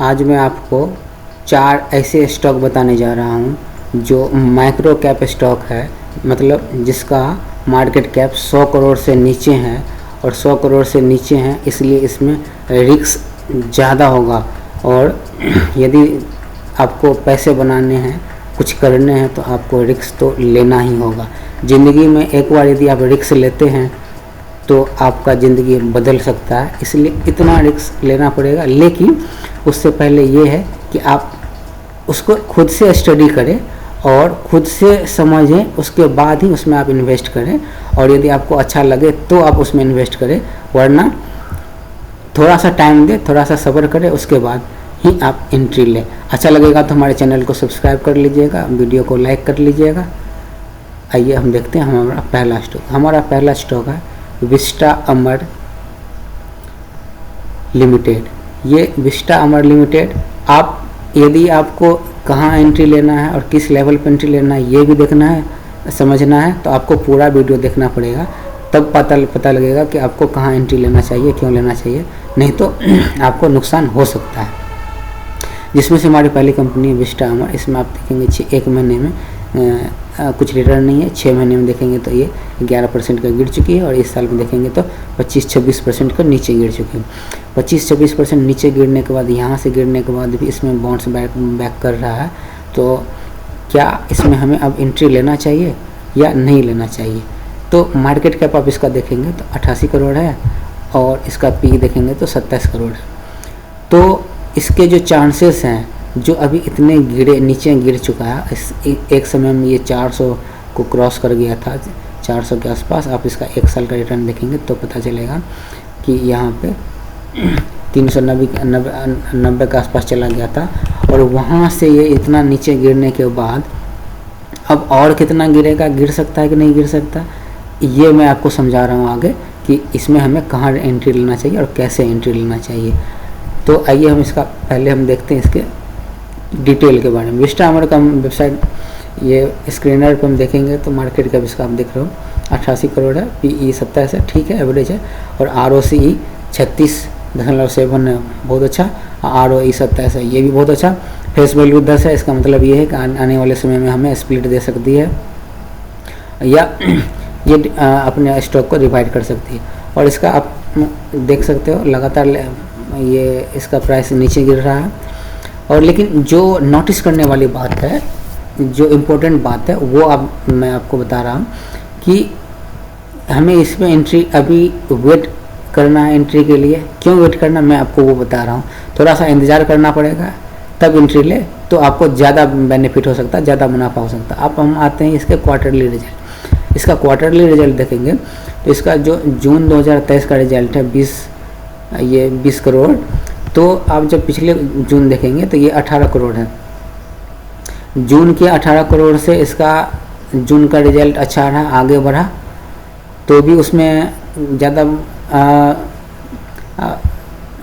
आज मैं आपको 4 ऐसे स्टॉक बताने जा रहा हूँ जो माइक्रो कैप स्टॉक है, मतलब जिसका मार्केट कैप 100 करोड़ से नीचे है और 100 करोड़ से नीचे हैं, इसलिए इसमें रिस्क ज़्यादा होगा। और यदि आपको पैसे बनाने हैं, कुछ करने हैं, तो आपको रिस्क तो लेना ही होगा। ज़िंदगी में एक बार यदि आप रिस्क लेते हैं तो आपका ज़िंदगी बदल सकता है, इसलिए इतना रिस्क लेना पड़ेगा। लेकिन उससे पहले ये है कि आप उसको खुद से स्टडी करें और खुद से समझें, उसके बाद ही उसमें आप इन्वेस्ट करें। और यदि आपको अच्छा लगे तो आप उसमें इन्वेस्ट करें, वरना थोड़ा सा टाइम दें, थोड़ा सा सब्र करें, उसके बाद ही आप एंट्री लें। अच्छा लगेगा तो हमारे चैनल को सब्सक्राइब कर लीजिएगा, वीडियो को लाइक कर लीजिएगा। आइए हम देखते हैं हमारा पहला स्टॉक। हमारा पहला स्टॉक है विस्टा अमर लिमिटेड। ये विस्टा अमर लिमिटेड, आप यदि आपको कहाँ एंट्री लेना है और किस लेवल पर एंट्री लेना है ये भी देखना है, समझना है, तो आपको पूरा वीडियो देखना पड़ेगा, तब पता लगेगा कि आपको कहाँ एंट्री लेना चाहिए, क्यों लेना चाहिए, नहीं तो आपको नुकसान हो सकता है। जिसमें से हमारी पहली कंपनी है विस्टा अमर। इसमें आप देखेंगे 1 महीने में कुछ रिटर्न नहीं है, 6 महीने में देखेंगे तो ये 11% का गिर चुकी है, और इस साल में देखेंगे तो 25-26% का नीचे गिर चुकी है। 25-26% नीचे गिरने के बाद, यहाँ से गिरने के बाद भी इसमें बाउंस बैक कर रहा है। तो क्या इसमें हमें अब एंट्री लेना चाहिए या नहीं लेना चाहिए? तो मार्केट कैप आप इसका देखेंगे तो 88 करोड़ है और इसका पी देखेंगे तो 27 करोड़ है। तो इसके जो चांसेस हैं, जो अभी इतने नीचे गिर चुका है, एक समय में ये 400 को क्रॉस कर गया था, 400 के आसपास। आप इसका 1 साल का रिटर्न देखेंगे तो पता चलेगा कि यहाँ पे 390 के आसपास चला गया था, और वहाँ से ये इतना नीचे गिरने के बाद अब और कितना गिरेगा, गिर सकता है कि नहीं गिर सकता, ये मैं आपको समझा रहा हूँ आगे कि इसमें हमें कहाँ एंट्री लेना चाहिए और कैसे एंट्री लेना चाहिए। तो आइए हम इसका पहले हम देखते हैं इसके डिटेल के बारे में। विस्टा अमर का वेबसाइट, ये स्क्रीनर पर हम देखेंगे तो मार्केट कैप इसका आप देख रहे हो 88 करोड़ है, पीई 27 है, ठीक है, एवरेज है, और ROCE 36.7 है, बहुत अच्छा। ROE 27 है, ये भी बहुत अच्छा। फेस वैल्यू 10 है, इसका मतलब ये है कि आने वाले समय में हमें स्प्लिट दे सकती है या ये अपने स्टॉक को डिवाइड कर सकती है। और इसका आप देख सकते हो लगातार ये इसका प्राइस नीचे गिर रहा है। और लेकिन जो नोटिस करने वाली बात है, जो इम्पोर्टेंट बात है, वो अब मैं आपको बता रहा हूँ कि हमें इसमें एंट्री अभी वेट करना है। एंट्री के लिए क्यों वेट करना, मैं आपको वो बता रहा हूँ। थोड़ा सा इंतज़ार करना पड़ेगा, तब एंट्री ले तो आपको ज़्यादा बेनिफिट हो सकता है, ज़्यादा मुनाफा हो सकता है। अब हम आते हैं इसके क्वार्टरली रिजल्ट। इसका क्वार्टरली रिजल्ट देखेंगे तो इसका जो जून 2023 का रिजल्ट है 20 करोड़, तो आप जब पिछले जून देखेंगे तो ये 18 करोड़ है। जून के 18 करोड़ से इसका जून का रिजल्ट अच्छा रहा, आगे बढ़ा, तो भी उसमें ज़्यादा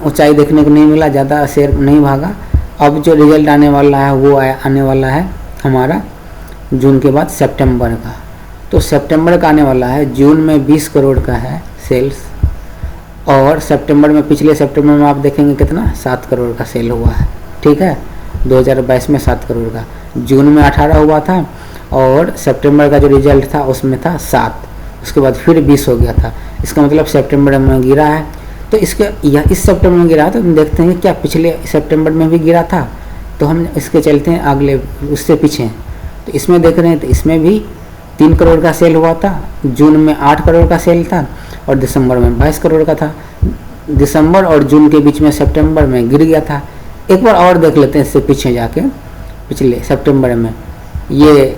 ऊंचाई देखने को नहीं मिला, ज़्यादा शेयर नहीं भागा। अब जो रिजल्ट आने वाला है वो आने वाला है हमारा जून के बाद सितंबर का। तो सितंबर का आने वाला है, जून में 20 करोड़ का है सेल्स, और सितंबर में, पिछले सितंबर में आप देखेंगे कितना 7 करोड़ का सेल हुआ है, ठीक है, 2022 में 7 करोड़ का। जून में 18 हुआ था और सितंबर का जो रिजल्ट था उसमें था 7, उसके बाद फिर 20 हो गया था। इसका मतलब सितंबर में गिरा है। तो इस सितंबर में गिरा तो हम देखते हैं क्या पिछले सितंबर में भी गिरा था, तो हम इसके चलते हैं अगले उससे पीछे। तो इसमें देख रहे हैं तो इसमें भी 3 करोड़ का सेल हुआ था, जून में 8 करोड़ का सेल था, और दिसंबर में 22 करोड़ का था। दिसंबर और जून के बीच में सितंबर में गिर गया था। एक बार और देख लेते हैं इससे पीछे जाके, पिछले सितंबर में ये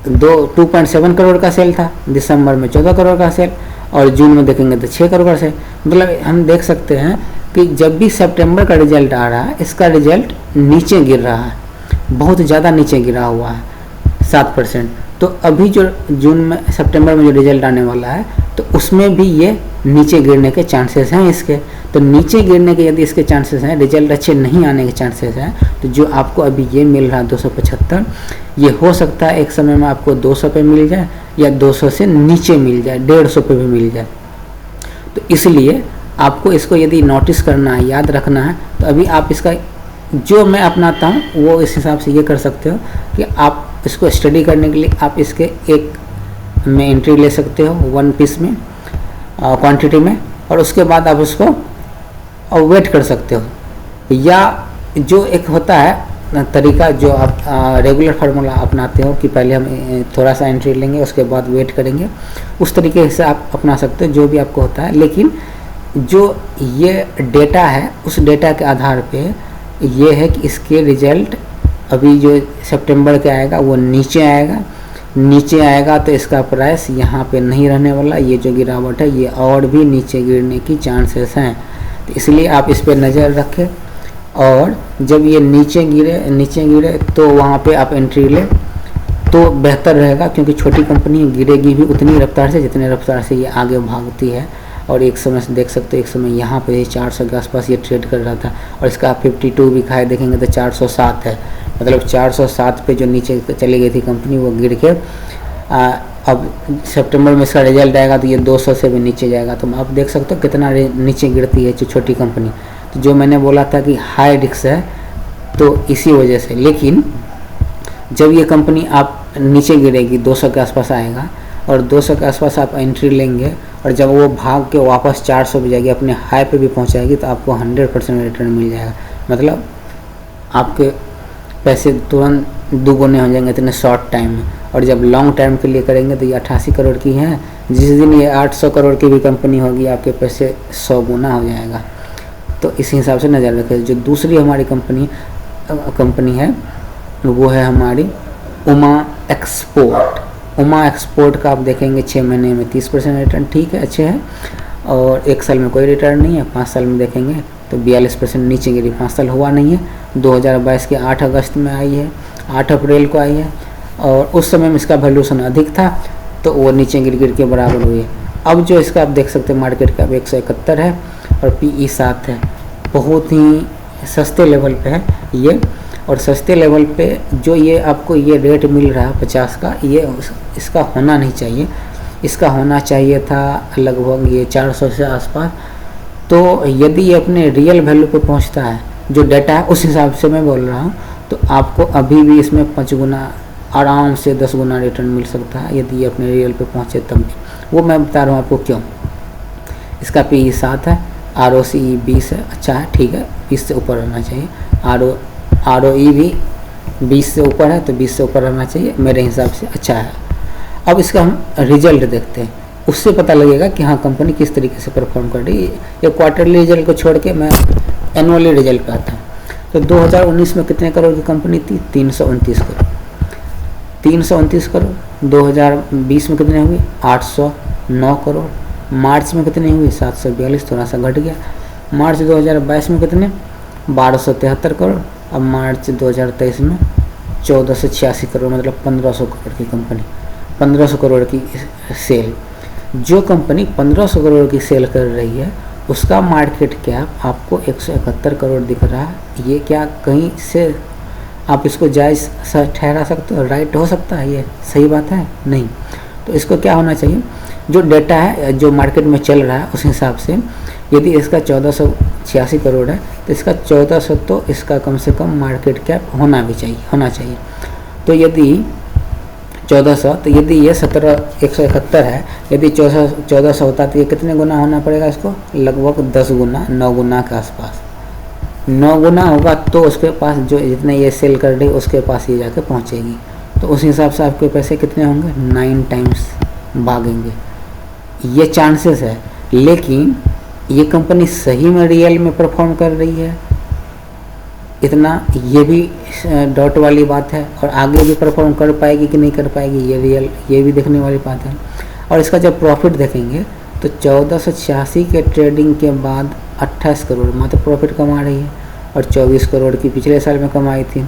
2.7 करोड़ का सेल था, दिसंबर में 14 करोड़ का सेल, और जून में देखेंगे तो 6 करोड़ का सेल। मतलब हम देख सकते हैं कि जब भी सितंबर का रिजल्ट आ रहा है, इसका रिजल्ट नीचे गिर रहा है, बहुत ज़्यादा नीचे गिरा हुआ है, 7%। तो अभी जो जून में, सितंबर में जो रिजल्ट आने वाला है, तो उसमें भी ये नीचे गिरने के चांसेस हैं इसके। तो नीचे गिरने के यदि इसके चांसेस हैं, रिजल्ट अच्छे नहीं आने के चांसेस हैं, तो जो आपको अभी ये मिल रहा है 275, ये हो सकता है एक समय में आपको 200 पे मिल जाए या 200 से नीचे मिल जाए, 150 पे भी मिल जाए। तो इसलिए आपको इसको यदि नोटिस करना है, याद रखना है, तो अभी आप इसका जो मैं अपनाता हूँ वो इस हिसाब से ये कर सकते हो कि आप इसको स्टडी करने के लिए आप इसके एक में एंट्री ले सकते हो 1 पीस में क्वांटिटी में, और उसके बाद आप उसको वेट कर सकते हो। या जो एक होता है तरीका जो आप रेगुलर फार्मूला अपनाते हो कि पहले हम थोड़ा सा एंट्री लेंगे उसके बाद वेट करेंगे, उस तरीके से आप अपना सकते हो जो भी आपको होता है। लेकिन जो ये डेटा है उस डेटा के आधार पे ये है कि इसके रिजल्ट अभी जो सितंबर के आएगा वो नीचे आएगा तो इसका प्राइस यहाँ पे नहीं रहने वाला, ये जो गिरावट है ये और भी नीचे गिरने की चांसेस हैं। तो इसलिए आप इस पर नज़र रखें, और जब ये नीचे गिरे तो वहाँ पे आप एंट्री लें तो बेहतर रहेगा, क्योंकि छोटी कंपनी गिरेगी भी उतनी रफ्तार से जितने रफ्तार से ये आगे भागती है। और एक समय से देख सकते हो, एक समय यहाँ पे 400 के आसपास ये ट्रेड कर रहा था और इसका 52 भी खाए देखेंगे तो 407 है, मतलब 407 पे जो नीचे चली गई थी कंपनी वो गिर के अब सितंबर में इसका रिजल्ट आएगा तो ये 200 से भी नीचे जाएगा। तो आप देख सकते हो कितना नीचे गिरती है जो छोटी कंपनी। तो जो मैंने बोला था कि हाई रिस्क है तो इसी वजह से, लेकिन जब ये कंपनी आप नीचे गिरेगी 200 के आसपास आएगा और 200 के आसपास आप एंट्री लेंगे और जब वो भाग के वापस 400 पे जाएगी, अपने हाई पे भी पहुंचाएगी, तो आपको 100% रिटर्न मिल जाएगा। मतलब आपके पैसे तुरंत दुगुने हो जाएंगे इतने शॉर्ट टाइम में। और जब लॉन्ग टाइम के लिए करेंगे तो ये 88 करोड़ की है, जिस दिन ये 800 करोड़ की भी कंपनी होगी आपके पैसे 100 गुना हो जाएगा। तो इस हिसाब से नज़र रखें। जो दूसरी हमारी कंपनी है वो है हमारी उमा एक्सपोर्ट का आप देखेंगे 6 महीने में 30% रिटर्न, ठीक है, अच्छे हैं। और 1 साल में कोई रिटर्न नहीं है। 5 साल में देखेंगे तो 42% नीचे गिरी, 5 साल हुआ नहीं है। 2022 के 8 अगस्त में आई है, 8 अप्रैल को आई है, और उस समय में इसका वैल्यूशन अधिक था तो वो नीचे गिर के बराबर हुई है। अब जो इसका आप देख सकते हैं मार्केट का 171 है और PE 7 है, बहुत ही सस्ते लेवल पे है ये। और सस्ते लेवल पे जो ये आपको ये रेट मिल रहा है 50 का, ये इसका होना नहीं चाहिए, इसका होना चाहिए था लगभग ये 400 से आसपास। तो यदि ये अपने रियल वैल्यू पे पहुंचता है, जो डाटा है उस हिसाब से मैं बोल रहा हूँ, तो आपको अभी भी इसमें 5 गुना आराम से 10 गुना रिटर्न मिल सकता है यदि ये अपने रियल पे पहुँचे तब भी। वो मैं बता रहा हूँ आपको क्यों। इसका PE 7 है, ROCE 20 है, अच्छा है, ठीक है, 20 से ऊपर रहना चाहिए। ROE भी 20 से ऊपर है तो 20 से ऊपर रहना चाहिए, मेरे हिसाब से अच्छा है। अब इसका हम रिजल्ट देखते हैं, उससे पता लगेगा कि हाँ कंपनी किस तरीके से परफॉर्म कर रही है। ये क्वार्टरली रिजल्ट को छोड़ के मैं एनुअली रिजल्ट पे आता हूँ। तो 2019 में कितने करोड़ की कंपनी थी? 329 करोड़। 329 करोड़ 2020 में कितने हुई? 809 करोड़। मार्च में कितने हुई? 742, थोड़ा सा घट गया। मार्च 2022 में कितने? 1273 करोड़। अब मार्च 2023 में 1486 करोड़, मतलब 1500 करोड़ की कंपनी, 1500 करोड़ की सेल। जो कंपनी 1500 करोड़ की सेल कर रही है उसका मार्केट कैप आपको 171 करोड़ दिख रहा है। ये क्या कहीं से आप इसको जायज़ ठहरा सकते हो? राइट हो सकता है? ये सही बात है? नहीं। तो इसको क्या होना चाहिए, जो डेटा है जो मार्केट में चल रहा है उस हिसाब से यदि इसका 1486 करोड़ है तो इसका 1400 तो इसका कम से कम मार्केट कैप होना चाहिए। तो यदि 1400, तो यदि ये 171 है, यदि 1400 होता तो ये कितने गुना होना पड़ेगा इसको? लगभग 10 गुना, 9 गुना के आसपास। 9 गुना होगा तो उसके पास जो जितने ये सेल कर रही उसके पास ये जाके पहुंचेगी। तो उस हिसाब से आपके पैसे कितने होंगे? 9 टाइम्स भागेंगे, ये चांसेस है। लेकिन ये कंपनी सही में रियल में परफॉर्म कर रही है इतना, ये भी डॉट वाली बात है। और आगे भी परफॉर्म कर पाएगी कि नहीं कर पाएगी ये भी देखने वाली बात है। और इसका जब प्रॉफिट देखेंगे तो 1486 के ट्रेडिंग के बाद 28 करोड़ मात्र प्रॉफिट कमा रही है, और 24 करोड़ की पिछले साल में कमाई थी।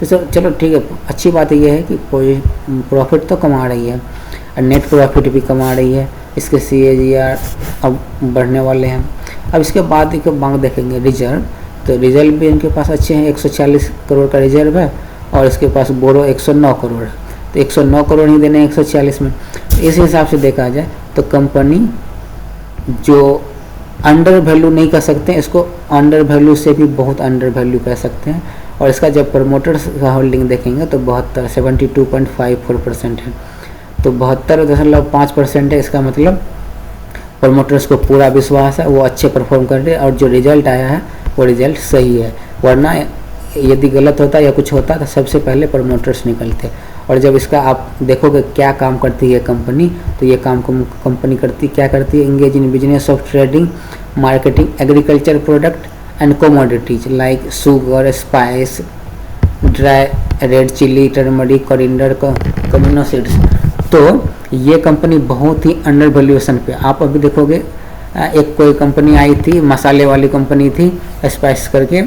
तो चलो ठीक है, अच्छी बात यह है कि प्रॉफिट तो कमा रही है और नेट प्रॉफिट भी कमा रही है। इसके CAGR अब बढ़ने वाले हैं। अब इसके बाद एक बैंक देखेंगे रिजर्व, तो रिजर्व भी इनके पास अच्छे हैं, 140 करोड़ का रिजर्व है और इसके पास बोरो 109 करोड़ है। तो 109 करोड़ ही देने 140 में। इस हिसाब से देखा जाए तो कंपनी जो अंडर वैल्यू नहीं कह सकते हैं इसको, अंडर वैल्यू से भी बहुत अंडर वैल्यू कह सकते हैं। और इसका जब प्रमोटर्स का होल्डिंग देखेंगे तो 72.54% है, तो 72.5% है। इसका मतलब प्रमोटर्स को पूरा विश्वास है, वो अच्छे परफॉर्म कर रहे हैं और जो रिजल्ट आया है वो रिजल्ट सही है। वरना यदि गलत होता या कुछ होता तो सबसे पहले प्रमोटर्स निकलते। और जब इसका आप देखोगे क्या काम करती है कंपनी, तो ये काम कंपनी करती क्या करती है, engage in business of trading, marketing, agriculture product and commodities like sugar, spice, dry red chilli, turmeric, coriander, cumin seeds. तो ये कंपनी बहुत ही अंडर वैल्यूएशन पे, आप अभी देखोगे एक कोई कंपनी आई थी, मसाले वाली कंपनी थी स्पाइस करके,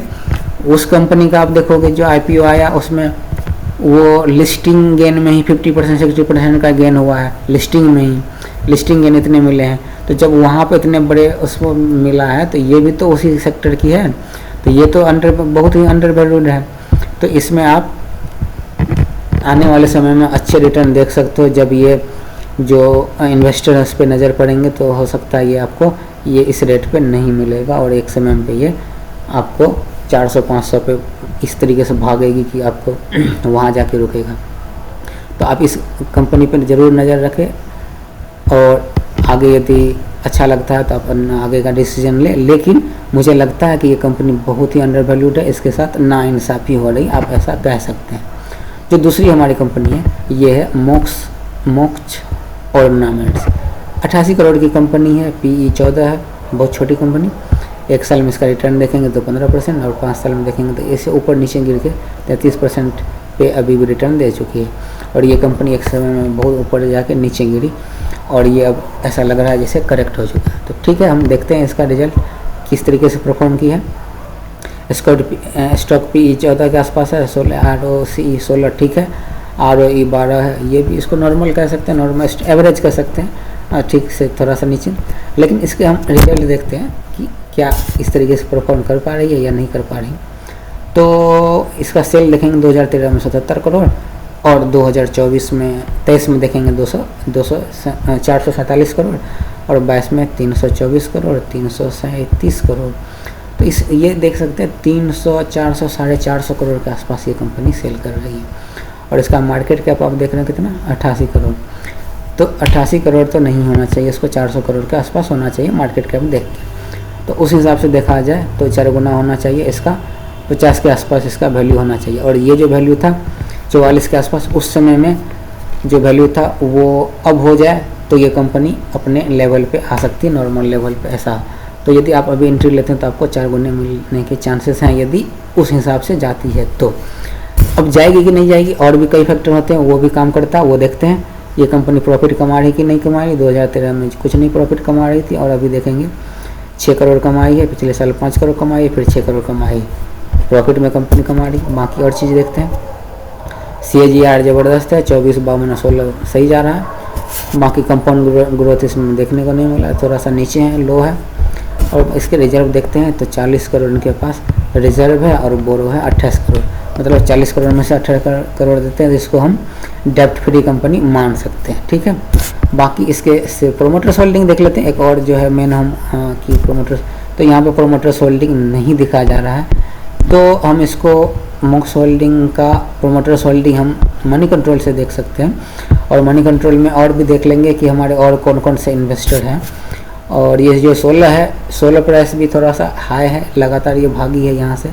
उस कंपनी का आप देखोगे जो आईपीओ आया उसमें वो लिस्टिंग गेन में ही 50% 60% का गेन हुआ है, लिस्टिंग में ही लिस्टिंग गेन इतने मिले हैं। तो जब वहाँ पे इतने बड़े उसको मिला है तो ये भी तो उसी सेक्टर की है, तो ये तो बहुत ही अंडर वैल्यूड है। तो इसमें आप आने वाले समय में अच्छे रिटर्न देख सकते हो। जब ये जो इन्वेस्टर इस पे नज़र पड़ेंगे तो हो सकता है ये आपको ये इस रेट पे नहीं मिलेगा और एक समय पे ये आपको 400-500 पे इस तरीके से भागेगी कि आपको वहाँ जाके रुकेगा। तो आप इस कंपनी पर ज़रूर नज़र रखें और आगे यदि अच्छा लगता है तो आप आगे का डिसीजन ले। लेकिन मुझे लगता है कि ये कंपनी बहुत ही अंडर वैल्यूड है, इसके साथ नाइंसाफ़ी हो रही, आप ऐसा कह सकते हैं। जो दूसरी हमारी कंपनी है ये है मोक्ष ऑर्नामेंट्स, 88 करोड़ की कंपनी है, PE 14 है, बहुत छोटी कंपनी। एक साल में इसका रिटर्न देखेंगे तो 15% और 5 साल में देखेंगे तो इससे ऊपर नीचे गिर के 33% पे अभी भी रिटर्न दे चुकी है। और ये कंपनी एक समय में बहुत ऊपर जाके नीचे गिरी और ये अब ऐसा लग रहा है जैसे करेक्ट हो चुका है। तो ठीक है, हम देखते हैं इसका रिजल्ट किस तरीके से परफॉर्म किया है। स्टॉक PE 14 के आसपास है, 16 ROCE 16 ठीक है, ROE 12 है, ये भी इसको नॉर्मल कह सकते हैं, नॉर्मल एवरेज कह सकते हैं, ठीक से थोड़ा सा नीचे। लेकिन इसके हम रिजल्ट देखते हैं कि क्या इस तरीके से परफॉर्म कर पा रही है या नहीं कर पा रही। तो इसका सेल देखेंगे 2013 में 77 करोड़ और 2023 में देखेंगे 447 करोड़ और 22 में 324 करोड़, 337 करोड़। तो इस ये देख सकते हैं 300, 400, 450 करोड़ के आसपास ये कंपनी सेल कर रही है। और इसका मार्केट कैप आप देख रहे हैं कितना, 88 करोड़। तो 88 करोड़ तो नहीं होना चाहिए, इसको 400 करोड़ के आसपास होना चाहिए मार्केट कैप देख के। तो उस हिसाब से देखा जाए तो 4 गुना होना चाहिए इसका, 50 के आसपास इसका वैल्यू होना चाहिए। और ये जो वैल्यू था 44 के आसपास, उस समय में जो वैल्यू था वो अब हो जाए तो ये कंपनी अपने लेवल पे आ सकती है, नॉर्मल लेवल पे ऐसा। तो यदि आप अभी एंट्री लेते हैं तो आपको 4 गुने मिलने के चांसेस हैं यदि उस हिसाब से जाती है तो। अब जाएगी कि नहीं जाएगी और भी कई फैक्टर होते हैं, वो भी काम करता है, वो देखते हैं। ये कंपनी प्रॉफिट कमा रही कि नहीं कमा रही, 2013 में कुछ नहीं प्रॉफिट कमा रही थी और अभी देखेंगे 6 करोड़ कमाई है, पिछले साल 5 करोड़ कमाई है, फिर 6 करोड़ कमाई, प्रॉफिट में कंपनी कमा रही। बाकी और चीज़ देखते हैं, CAGR ज़बरदस्त है, 24, 52, 16 सही जा रहा है। बाकी कंपाउंड ग्रोथ इसमें देखने को नहीं मिला, थोड़ा सा नीचे है, लो है। और इसके रिजर्व देखते हैं तो 40 करोड़ इनके पास रिजर्व है और बोरो है 28 करोड़, मतलब 40 करोड़ में से 18 करोड़ देते हैं, तो इसको हम डेप्ट फ्री कंपनी मान सकते हैं, ठीक है। बाकी इसके से प्रोमोटर्स होल्डिंग देख लेते हैं, एक और जो है मेन हम की प्रोमोटर्स, तो यहाँ पे प्रोमोटर्स होल्डिंग नहीं दिखाया जा रहा है, तो हम इसको मोक्ष होल्डिंग का प्रोमोटर्स होल्डिंग हम मनी कंट्रोल से देख सकते हैं। और मनी कंट्रोल में और भी देख लेंगे कि हमारे और कौन कौन से इन्वेस्टर हैं। और ये जो 16 है, 16 प्राइस भी थोड़ा सा हाई है, लगातार ये भागी है यहाँ से,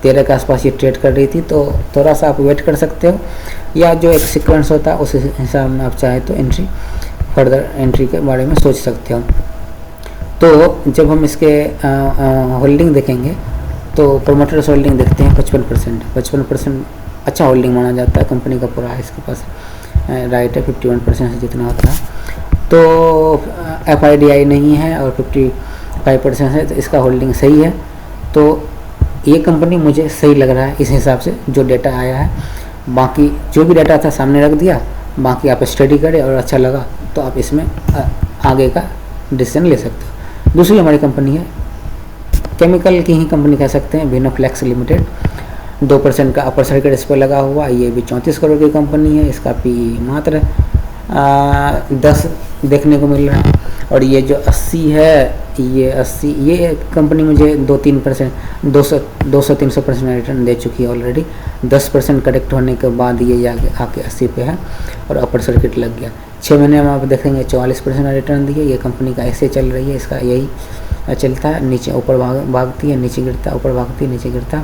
13 के आसपास ये ट्रेड कर रही थी, तो थोड़ा सा आप वेट कर सकते हो या जो एक सीक्वेंस होता है उस हिसाब में आप चाहे तो फर्दर एंट्री के बारे में सोच सकते हो। तो जब हम इसके होल्डिंग देखेंगे तो प्रोमोटर्स होल्डिंग देखते हैं 55% अच्छा होल्डिंग माना जाता है, कंपनी का पूरा है इसके पास राइट है, 51% से जितना होता है। तो FIDI नहीं है और 55% है, तो इसका होल्डिंग सही है। तो ये कंपनी मुझे सही लग रहा है इस हिसाब से जो डेटा आया है। बाकी जो भी डाटा था सामने रख दिया, बाकी आप स्टडी करें और अच्छा लगा तो आप इसमें आगे का डिसीजन ले सकते हो। दूसरी हमारी कंपनी है, केमिकल की ही कंपनी कह सकते हैं, विनोफ्लेक्स लिमिटेड, 2% का अपर सर्किट इस पर लगा हुआ, ये भी 34 करोड़ की कंपनी है, इसका PE मात्र 10 देखने को मिल रहा है। और ये जो 80 है ये 80, ये कंपनी मुझे 2-3% 200-300% रिटर्न दे चुकी है ऑलरेडी। 10% करेक्ट होने के बाद ये आके 80 पे है और अपर सर्किट लग गया। 6 महीने में आप देखेंगे 44% रिटर्न दिए। ये कंपनी का ऐसे चल रही है, इसका यही चलता है, नीचे ऊपर भागती है, नीचे गिरता, ऊपर भागती है, नीचे गिरता।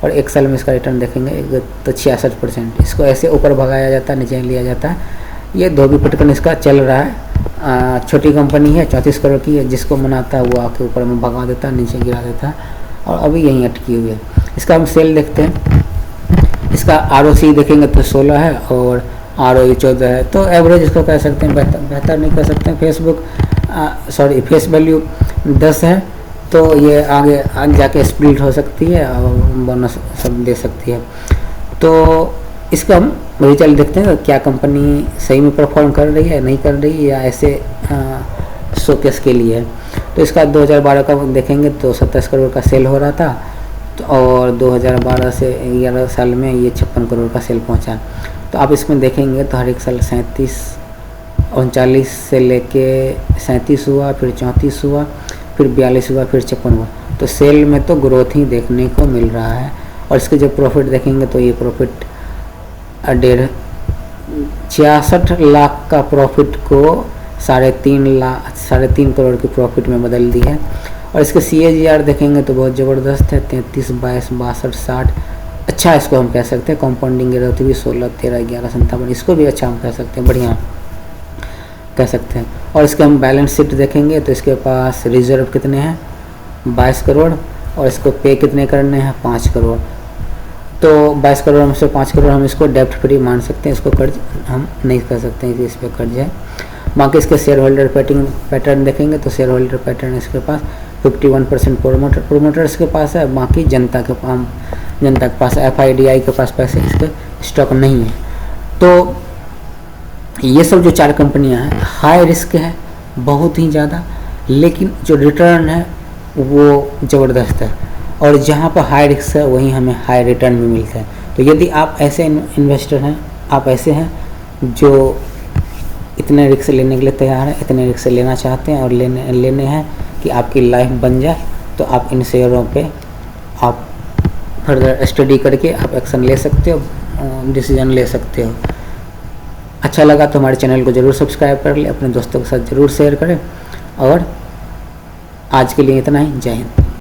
और 1 साल में इसका रिटर्न देखेंगे तो 66%। इसको ऐसे ऊपर भगाया जाता है, नीचे लिया जाता है। ये धोबी पटकन इसका चल रहा है। छोटी कंपनी है, 34 करोड़ की है, जिसको मनाता है वो आके ऊपर में भगा देता है, नीचे गिरा देता है और अभी यहीं अटकी हुई है। इसका हम सेल देखते हैं। इसका ROC देखेंगे तो 16 है और ROE 14 है। तो एवरेज इसको कह सकते हैं, बेहतर नहीं कह सकते हैं। फेस वैल्यू 10 है, तो ये आगे जाके स्प्लिट हो सकती है और बोनस सब दे सकती है। तो इसका हम रिजल्ट देखते हैं क्या कंपनी सही में परफॉर्म कर रही है, नहीं कर रही है, या ऐसे शोकेस के लिए है। तो इसका 2012 का देखेंगे तो 27 करोड़ का सेल हो रहा था, तो और 2012 से 11 साल में ये 56 करोड़ का सेल पहुंचा। तो आप इसमें देखेंगे तो हर एक साल 39 से लेके 37 हुआ, फिर 34 हुआ, फिर 42 हुआ, फिर 56 हुआ। तो सेल में तो ग्रोथ ही देखने को मिल रहा है। और इसके जो प्रॉफिट देखेंगे तो ये प्रॉफिट 66 लाख का प्रॉफिट को 3.5 करोड़ की प्रॉफिट में बदल दी है। और इसके CAGR देखेंगे तो बहुत ज़बरदस्त है, 33, 22, 62, 60। अच्छा इसको हम कह सकते हैं। कंपाउंडिंग ग्रोथ भी 16, 13, 11, 57, इसको भी अच्छा हम कह सकते हैं, बढ़िया कह सकते हैं। और इसके हम बैलेंस शीट देखेंगे तो इसके पास रिजर्व कितने हैं, 22 करोड़, और इसको पे कितने करने हैं, 5 करोड़। तो 22 करोड़ में से 5 करोड़ हम इसको डेप्ट फ्री मान सकते हैं, इसको कर्ज हम नहीं कह सकते हैं कि इस पर कर्ज है। बाकी इसके शेयर होल्डर पैटर्न देखेंगे तो शेयर होल्डर पैटर्न इसके पास 51% प्रोमोटर्स के पास है, बाकी जनता के पास FIDI के पास पैसे इसके स्टॉक नहीं है। तो ये सब जो 4 कंपनियां हैं हाई रिस्क है बहुत ही ज़्यादा, लेकिन जो रिटर्न है वो ज़बरदस्त है। और जहाँ पर हाई रिस्क है वहीं हमें हाई रिटर्न भी मिलता है। तो यदि आप ऐसे इन्वेस्टर हैं, आप ऐसे हैं जो इतने रिस्क लेने के लिए तैयार हैं, इतने रिस्क लेना चाहते हैं और लेने हैं कि आपकी लाइफ बन जाए, तो आप इन शेयरों पे आप फर्दर स्टडी करके आप एक्शन ले सकते हो, डिसीजन ले सकते हो। अच्छा लगा तो हमारे चैनल को ज़रूर सब्सक्राइब कर ले, अपने दोस्तों के साथ ज़रूर शेयर करें। और आज के लिए इतना ही, जय हिंद।